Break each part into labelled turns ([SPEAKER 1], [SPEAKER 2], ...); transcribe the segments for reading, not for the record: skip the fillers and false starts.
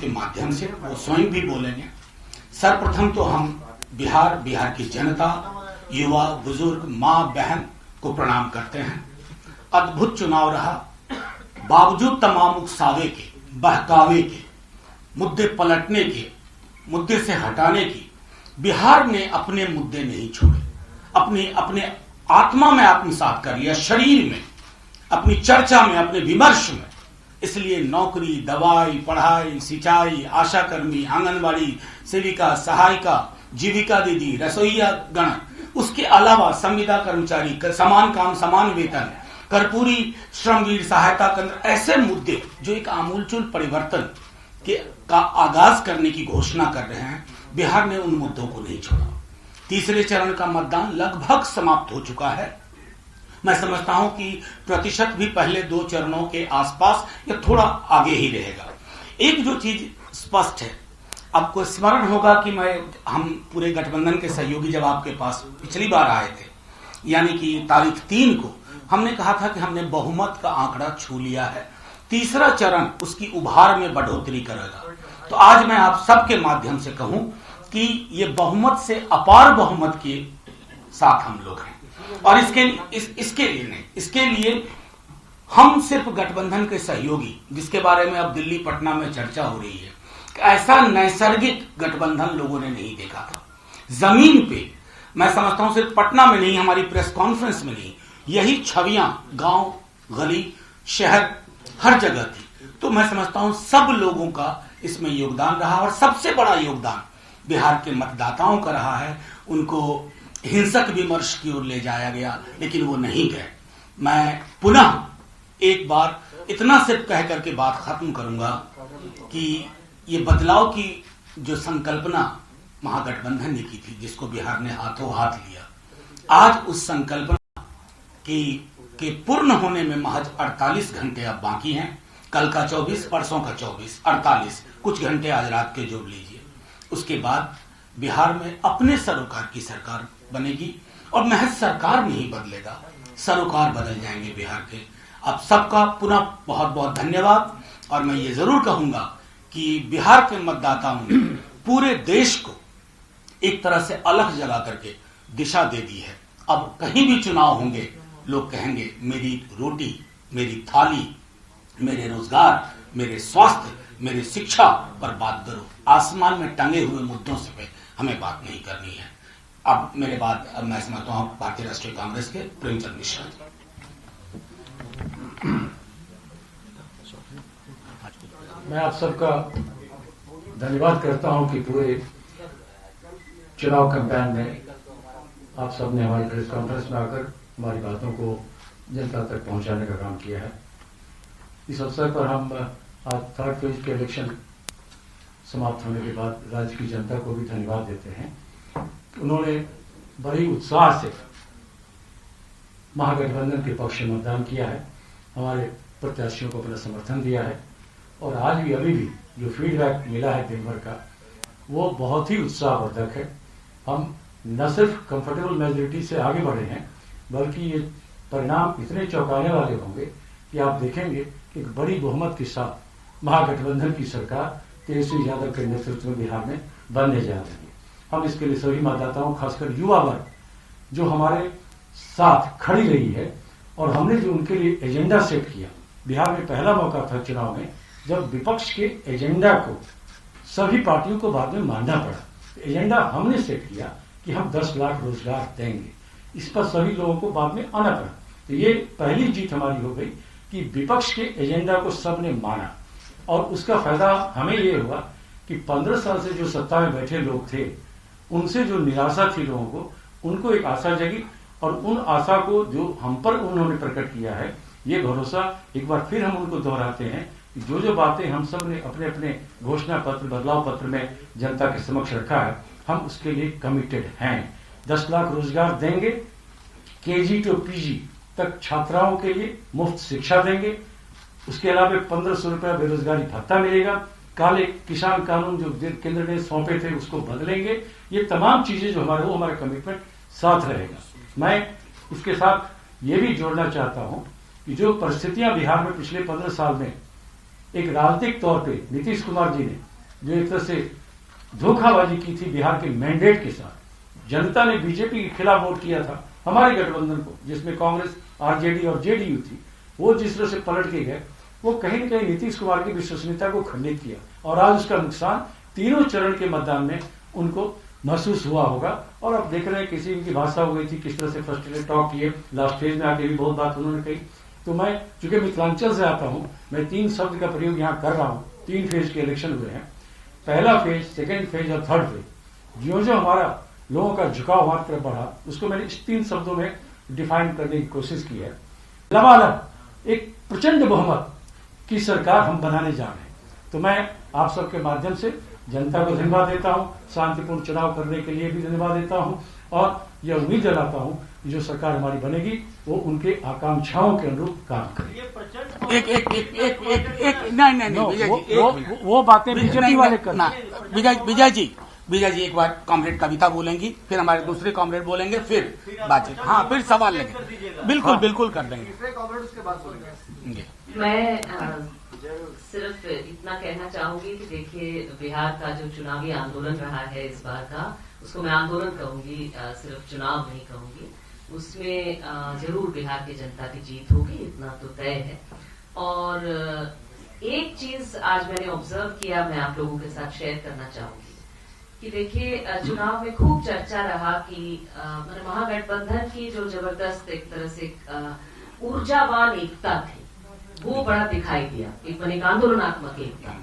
[SPEAKER 1] के माध्यम से, वो स्वयं भी बोलेंगे। सर्वप्रथम तो हम बिहार की जनता, युवा, बुजुर्ग, माँ बहन को प्रणाम करते हैं। अद्भुत चुनाव रहा, बावजूद तमाम उकसावे के, बहकावे के, मुद्दे पलटने के, मुद्दे से हटाने की, बिहार ने अपने मुद्दे नहीं छोड़े। अपने आत्मा में आत्मसात कर लिया, शरीर में, अपनी चर्चा में, अपने विमर्श में। इसलिए नौकरी, दवाई, पढ़ाई, सिंचाई, आशा कर्मी, आंगनबाड़ी सेविका, सहायिका, जीविका दीदी, रसोईया गण, उसके अलावा संविदा कर्मचारी, समान काम समान वेतन, कर्पूरी श्रमवीर सहायता केंद्र, ऐसे मुद्दे जो एक आमूलचूल परिवर्तन का आगाज करने की घोषणा कर रहे हैं, बिहार ने उन मुद्दों को नहीं छोड़ा। तीसरे चरण का मतदान लगभग समाप्त हो चुका है। मैं समझता हूं कि प्रतिशत भी पहले 2 चरणों के आसपास या थोड़ा आगे ही रहेगा। एक जो चीज स्पष्ट है, आपको स्मरण होगा कि हम पूरे गठबंधन के सहयोगी जब आपके पास पिछली बार आए थे, यानी कि तारीख 3 को, हमने कहा था कि हमने बहुमत का आंकड़ा छू लिया है, तीसरा चरण उसकी उभार में बढ़ोतरी करेगा। तो आज मैं आप सबके माध्यम से कहूं कि ये बहुमत से अपार बहुमत के साथ हम लोग हैं। और इसके लिए नहीं, इसके लिए हम सिर्फ गठबंधन के सहयोगी, जिसके बारे में अब दिल्ली पटना में चर्चा हो रही है, ऐसा नैसर्गिक गठबंधन लोगों ने नहीं देखा था जमीन पे। मैं समझता हूं सिर्फ पटना में नहीं, हमारी प्रेस कॉन्फ्रेंस में नहीं, यही छवियां गांव, गली, शहर, हर जगह थी। तो मैं समझता हूं सब लोगों का इसमें योगदान रहा, और सबसे बड़ा योगदान बिहार के मतदाताओं का रहा है। उनको हिंसक विमर्श की ओर ले जाया गया, लेकिन वो नहीं गए। मैं पुनः एक बार इतना सिर्फ कह करके बात खत्म करूंगा कि ये बदलाव की जो संकल्पना महागठबंधन ने की थी, जिसको बिहार ने हाथों हाथ लिया, आज उस संकल्पना के पूर्ण होने में महज 48 घंटे अब बाकी हैं। कल का 24, परसों का 24, 48 कुछ घंटे आज रात के जोड़ लीजिए। उसके बाद बिहार में अपने सरोकार की सरकार बनेगी, और महज सरकार में ही बदलेगा, सरोकार बदल जाएंगे बिहार के। आप सबका पुनः बहुत बहुत धन्यवाद। और मैं ये जरूर कहूंगा कि बिहार के मतदाताओं ने पूरे देश को एक तरह से अलग जला करके दिशा दे दी है। अब कहीं भी चुनाव होंगे, लोग कहेंगे मेरी रोटी, मेरी थाली, मेरे रोजगार, मेरे स्वास्थ्य, मेरी शिक्षा पर बात करो। आसमान में टंगे हुए मुद्दों से पे हमें बात नहीं करनी है। अब मेरे बाद मैं समझता हूं भारतीय राष्ट्रीय कांग्रेस के प्रेमचंद मिश्रा।
[SPEAKER 2] मैं आप सबका धन्यवाद करता हूं कि पूरे चुनाव कैंपेन में आप सबने हमारी प्रेस कॉन्फ्रेंस में आकर हमारी बातों को जनता तक पहुंचाने का काम किया है। इस अवसर पर हम आज 3rd फेज के इलेक्शन समाप्त होने के बाद राज्य की जनता को भी धन्यवाद देते हैं। उन्होंने बड़ी उत्साह से महागठबंधन के पक्ष में मतदान किया है, हमारे प्रत्याशियों को अपना समर्थन दिया है, और आज भी अभी भी जो फीडबैक मिला है दिन भर का, वो बहुत ही उत्साहवर्धक है। हम न सिर्फ कंफर्टेबल मेजोरिटी से आगे बढ़े हैं, बल्कि ये परिणाम इतने चौंकाने वाले होंगे कि आप देखेंगे कि एक बड़ी बहुमत के साथ महागठबंधन की सरकार तेजस्वी यादव के नेतृत्व में बिहार में बनने जा रही है। हम इसके लिए सभी मतदाताओं, खासकर युवा वर्ग जो हमारे साथ खड़ी रही है, और हमने जो उनके लिए एजेंडा सेट किया, बिहार में पहला मौका था चुनाव में जब विपक्ष के एजेंडा को सभी पार्टियों को बाद में मानना पड़ा। एजेंडा हमने सेट किया कि हम 10 लाख रोजगार देंगे, इस पर सभी लोगों को बाद में आना पड़ा। तो ये पहली जीत हमारी हो गई कि विपक्ष के एजेंडा को सबने माना, और उसका फायदा हमें ये हुआ कि 15 साल से जो सत्ता में बैठे लोग थे, उनसे जो निराशा थी लोगों को, उनको एक आशा जगी, और उन आशा को जो हम पर उन्होंने प्रकट किया है, ये भरोसा एक बार फिर हम उनको दोहराते हैं कि जो बातें हम सब ने अपने अपने घोषणा पत्र, बदलाव पत्र में जनता के समक्ष रखा है, हम उसके लिए कमिटेड हैं। 10 लाख रोजगार देंगे, KG to PG तक छात्राओं के लिए मुफ्त शिक्षा देंगे, उसके अलावा 1500 रुपया बेरोजगारी भत्ता मिलेगा, काले किसान कानून जो केंद्र ने सौंपे थे उसको बदलेंगे। ये तमाम चीजें जो हमारा कमिटमेंट साथ रहेगा। मैं इसके साथ ये भी जोड़ना चाहता हूं कि जो परिस्थितियां बिहार में पिछले 15 साल में एक राजनीतिक तौर पे नीतीश कुमार जी ने जो एक तरह से धोखाबाजी की थी बिहार के मैंडेट के साथ, जनता ने बीजेपी के खिलाफ वोट किया था हमारे गठबंधन को, जिसमें कांग्रेस, आरजेडी और जेडीयू थी, वो जिस तरह से पलट के गए, वो कहीं न कहीं नीतीश कुमार की विश्वसनीयता को खंडित किया और आज उसका नुकसान तीनों चरण के मतदान में उनको महसूस हुआ होगा। और अब देख रहे हैं किसी की भाषा हो गई थी, किस तरह से फ्रस्ट्रेटेड टॉक किए, लास्ट फेज में आके भी बहुत बात उन्होंने कही। तो मैं चूंकि मिथिलांचल से आता हूं, मैं 3 शब्द का प्रयोग यहां कर रहा हूं। 3 फेज के इलेक्शन हुए हैं, पहला फेज, सेकेंड फेज और थर्ड फेज। जो जो हमारा लोगों का झुकाव हमारी तरफ बढ़ा, उसको मैंने इस 3 शब्दों में डिफाइन करने की कोशिश की है। लबालब एक प्रचंड बहुमत की सरकार हम बनाने जा रहे हैं। तो मैं आप सबके माध्यम से जनता को धन्यवाद देता हूं, शांतिपूर्ण चुनाव करने के लिए भी धन्यवाद देता हूं और यह उम्मीद जताता हूं कि जो सरकार हमारी बनेगी वो उनके आकांक्षाओं के अनुरूप काम करेगी।
[SPEAKER 1] एक नहीं
[SPEAKER 2] वो बातें बीजेपी वाले करना।
[SPEAKER 1] विजय जी एक बार कॉमरेड कविता बोलेंगी, फिर हमारे दूसरे कॉमरेड बोलेंगे, फिर बातचीत, हाँ फिर सवाल लेंगे। बिल्कुल बिल्कुल कर देंगे।
[SPEAKER 3] मैं सिर्फ इतना कहना चाहूंगी कि देखिए, बिहार का जो चुनावी आंदोलन रहा है इस बार का, उसको मैं आंदोलन कहूंगी, सिर्फ चुनाव नहीं कहूंगी। उसमें जरूर बिहार की जनता की जीत होगी, इतना तो तय है। और एक चीज आज मैंने ऑब्जर्व किया, मैं आप लोगों के साथ शेयर करना चाहूंगी कि देखिए, चुनाव में खूब चर्चा रहा कि महागठबंधन की जो जबरदस्त एक तरह से ऊर्जावान एकता थी, वो बड़ा दिखाई दिया। एक आंदोलनात्मक एकता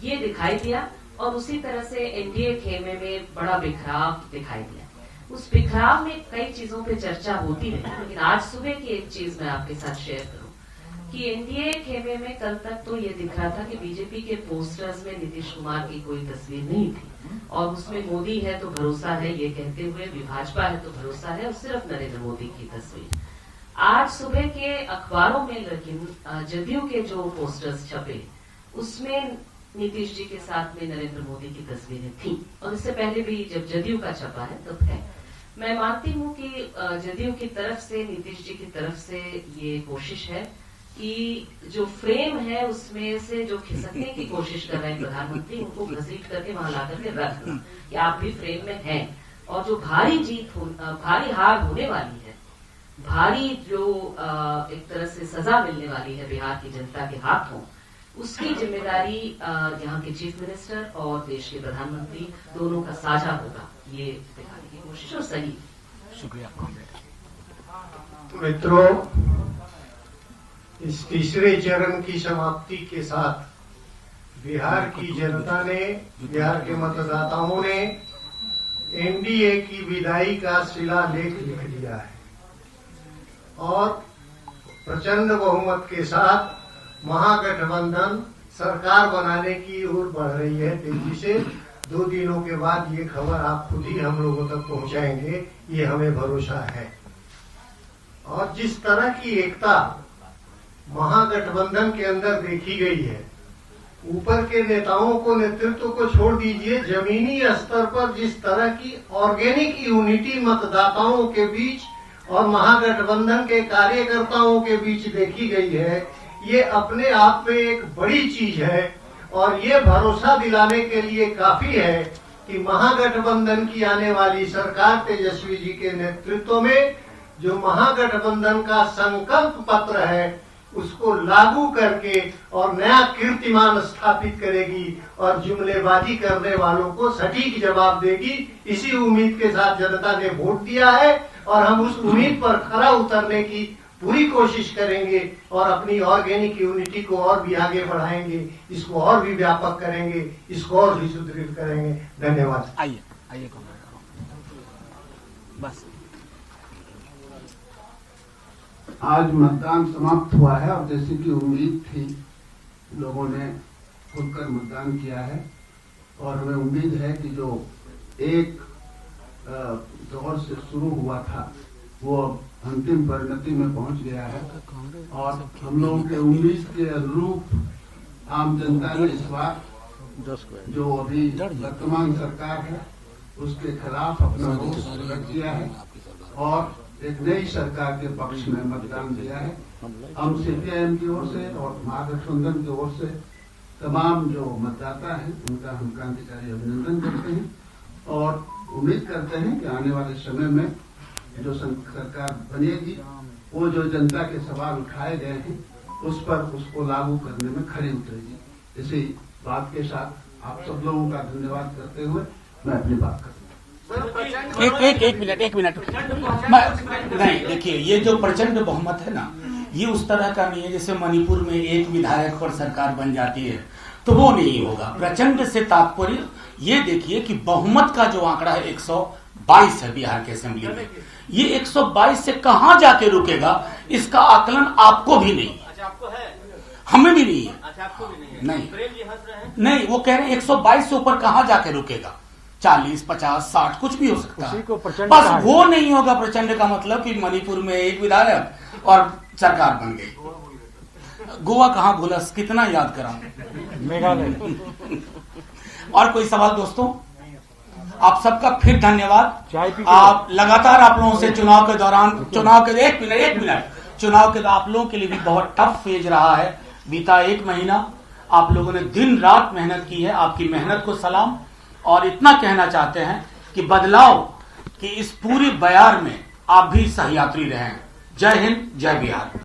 [SPEAKER 3] ये दिखाई दिया, और उसी तरह से एनडीए खेमे में बड़ा बिखराव दिखाई दिया। उस बिखराव में कई चीजों पे चर्चा होती रही, लेकिन आज सुबह की एक चीज मैं आपके साथ शेयर करूं कि एनडीए खेमे में कल तक तो ये दिख रहा था कि बीजेपी के पोस्टर्स में नीतीश कुमार की कोई तस्वीर नहीं थी, और उसमें मोदी है तो भरोसा है ये कहते हुए, भाजपा है तो भरोसा है, और सिर्फ नरेंद्र मोदी की तस्वीर। आज सुबह के अखबारों में लेकिन जदयू के जो पोस्टर्स छपे, उसमें नीतीश जी के साथ में नरेंद्र मोदी की तस्वीरें थी, और इससे पहले भी जब जदयू का छपा है तब है। मैं मानती हूं कि जदयू की तरफ से, नीतीश जी की तरफ से ये कोशिश है कि जो फ्रेम है उसमें से जो खिसकने की कोशिश कर रहे हैं प्रधानमंत्री, उनको घसीट करके वहां ला करके रखना कि आप भी फ्रेम में हैं। और जो भारी हार होने वाली है, भारी जो एक तरह से सजा मिलने वाली है बिहार की जनता के हाथों, उसकी जिम्मेदारी यहाँ के चीफ मिनिस्टर और देश के प्रधानमंत्री दोनों का साझा होगा, ये दिखाने की कोशिश। और सही,
[SPEAKER 1] शुक्रिया
[SPEAKER 4] मित्रों, इस तीसरे चरण की समाप्ति के साथ बिहार की जनता ने, बिहार के मतदाताओं ने एनडीए की विदाई का शिलालेख लिख दिया है और प्रचंड बहुमत के साथ महागठबंधन सरकार बनाने की ओर बढ़ रही है तेजी से। 2 दिनों के बाद ये खबर आप खुद ही हम लोगों तक पहुंचाएंगे, ये हमें भरोसा है। और जिस तरह की एकता महागठबंधन के अंदर देखी गई है, ऊपर के नेताओं को, नेतृत्व को छोड़ दीजिए, जमीनी स्तर पर जिस तरह की ऑर्गेनिक यूनिटी मतदाताओं के बीच और महागठबंधन के कार्यकर्ताओं के बीच देखी गई है, ये अपने आप में एक बड़ी चीज है। और ये भरोसा दिलाने के लिए काफी है कि महागठबंधन की आने वाली सरकार तेजस्वी जी के नेतृत्व में जो महागठबंधन का संकल्प पत्र है उसको लागू करके और नया कीर्तिमान स्थापित करेगी और जुमलेबाजी करने वालों को सटीक जवाब देगी। इसी उम्मीद के साथ जनता ने वोट दिया है और हम उस उम्मीद पर खरा उतरने की पूरी कोशिश करेंगे और अपनी ऑर्गेनिक यूनिटी को और भी आगे बढ़ाएंगे, इसको और भी व्यापक करेंगे, इसको और भी सुदृढ़ करेंगे। धन्यवाद।
[SPEAKER 1] आइए बस।
[SPEAKER 5] आज मतदान समाप्त हुआ है और जैसे कि उम्मीद थी, लोगों ने खुलकर मतदान किया है और हमें उम्मीद है कि जो एक दौर से शुरू हुआ था वो अंतिम परिणति में पहुंच गया है और हम लोगों के उम्मीद के अनुरूप आम जनता ने इस बार जो अभी वर्तमान सरकार है उसके खिलाफ अपना रोष प्रकट किया है और एक नई सरकार के पक्ष में मतदान दिया है। हम सीपीआईएम की ओर से और महागठबंधन की ओर से तमाम जो मतदाता हैं उनका हम क्रांतिकारी अभिनंदन करते हैं और उम्मीद करते हैं कि आने वाले समय में जो सरकार बनेगी वो जो जनता के सवाल उठाए गए हैं उस पर उसको लागू करने में खरी उतरेगी। इसी बात के साथ आप सब लोगों का धन्यवाद करते हुए मैं अपनी बात करूंगा।
[SPEAKER 1] एक मिनट नहीं, देखिए ये जो प्रचंड बहुमत है ना, ये उस तरह का नहीं है जैसे मणिपुर में एक विधायक पर सरकार बन जाती है, तो वो नहीं होगा। प्रचंड से तात्पर्य ये देखिए कि बहुमत का जो आंकड़ा है 122 है बिहार के असेंबली में, ये 122 से कहां जाके रुकेगा इसका आकलन आपको भी नहीं है।
[SPEAKER 6] अच्छा, आपको है?
[SPEAKER 1] हमें भी नहीं है।
[SPEAKER 6] अच्छा, आपको भी नहीं है?
[SPEAKER 1] नहीं।
[SPEAKER 6] प्रेम जी हंस रहे हैं?
[SPEAKER 1] नहीं, वो कह रहे हैं 122 से ऊपर कहां जाके रुकेगा, 40, 50, 60 कुछ भी हो सकता
[SPEAKER 2] उसी
[SPEAKER 1] है।
[SPEAKER 2] को प्रचंड
[SPEAKER 1] बस
[SPEAKER 2] कहा है।
[SPEAKER 1] वो नहीं होगा प्रचंड का मतलब कि मणिपुर में एक विधायक और सरकार बन गई। गोवा कहां भूला, कितना याद कराऊं।
[SPEAKER 2] मेघालय।
[SPEAKER 1] और कोई सवाल दोस्तों? आप सबका फिर धन्यवाद।
[SPEAKER 2] चाय पी के
[SPEAKER 1] आप लगातार आप लोगों से चुनाव के दौरान एक मिनट चुनाव के आप लोगों के लिए भी बहुत टफ फेज रहा है। बीता 1 महीना आप लोगों ने दिन रात मेहनत की है, आपकी मेहनत को सलाम। और इतना कहना चाहते हैं कि बदलाव की इस पूरी बयार में आप भी सहयात्री रहे हैं। जय हिंद, जय बिहार।